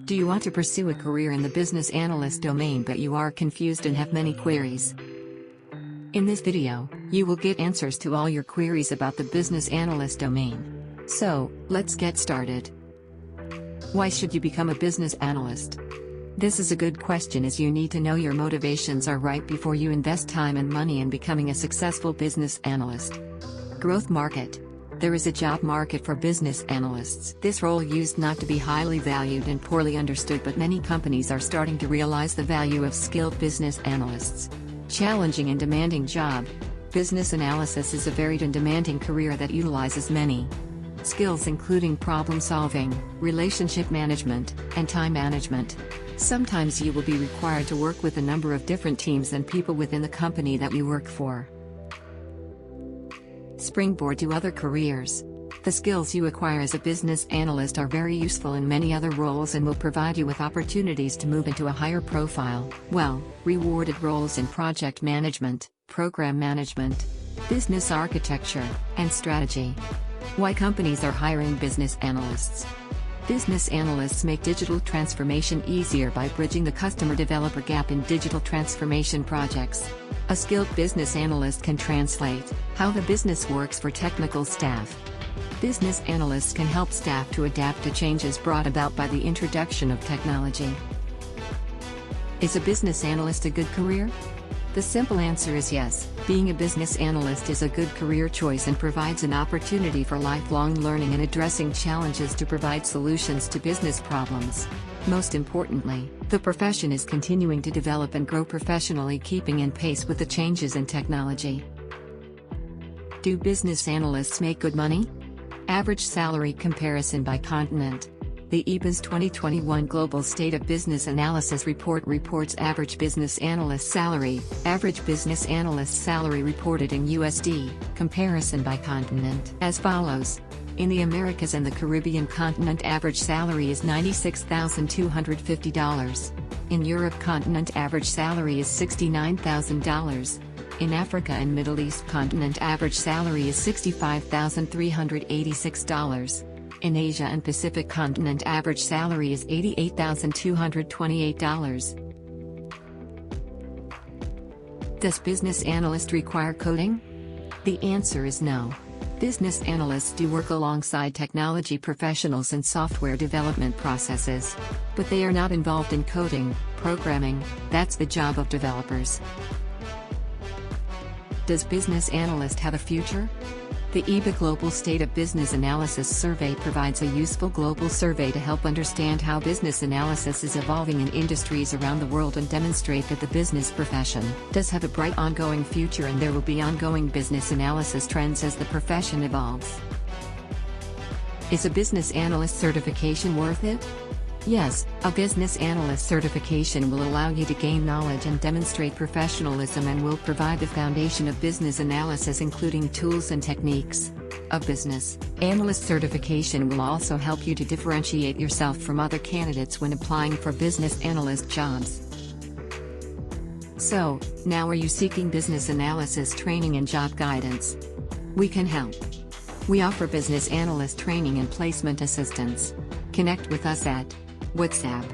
Do you want to pursue a career in the business analyst domain but you are confused and have many queries? In this video, you will get answers to all your queries about the business analyst domain. So, let's get started. Why should you become a business analyst? This is a good question as you need to know your motivations are right before you invest time and money in becoming a successful business analyst. Growth market. There is a job market for business analysts. This role used not to be highly valued and poorly understood, but many companies are starting to realize the value of skilled business analysts. Challenging and demanding job. Business analysis is a varied and demanding career that utilizes many skills including problem solving, relationship management, and time management. Sometimes you will be required to work with a number of different teams and people within the company that you work for. Springboard to other careers. The skills you acquire as a business analyst are very useful in many other roles and will provide you with opportunities to move into a higher profile, rewarded roles in project management, program management, business architecture, and strategy. Why companies are hiring business analysts. Business analysts make digital transformation easier by bridging the customer-developer gap in digital transformation projects. A skilled business analyst can translate how the business works for technical staff. Business analysts can help staff to adapt to changes brought about by the introduction of technology. Is a business analyst a good career? The simple answer is yes. Being a business analyst is a good career choice and provides an opportunity for lifelong learning and addressing challenges to provide solutions to business problems. Most importantly, the profession is continuing to develop and grow professionally, keeping in pace with the changes in technology. Do business analysts make good money? Average salary comparison by continent. The EBA's 2021 Global State of Business Analysis Report reports average business analyst salary, average business analyst salary reported in USD, comparison by continent as follows. In the Americas and the Caribbean continent, average salary is $96,250. In Europe continent, average salary is $69,000. In Africa and Middle East continent, average salary is $65,386. In Asia and Pacific continent, average salary is $88,228. Does business analyst require coding? The answer is no. Business analysts do work alongside technology professionals in software development processes. But they are not involved in coding, programming. That's the job of developers. Does business analyst have a future? The EBA Global State of Business Analysis Survey provides a useful global survey to help understand how business analysis is evolving in industries around the world and demonstrate that the business profession does have a bright ongoing future and there will be ongoing business analysis trends as the profession evolves. Is a business analyst certification worth it? Yes, a business analyst certification will allow you to gain knowledge and demonstrate professionalism and will provide the foundation of business analysis including tools and techniques. A business analyst certification will also help you to differentiate yourself from other candidates when applying for business analyst jobs. So, now are you seeking business analysis training and job guidance? We can help. We offer business analyst training and placement assistance. Connect with us at WhatsApp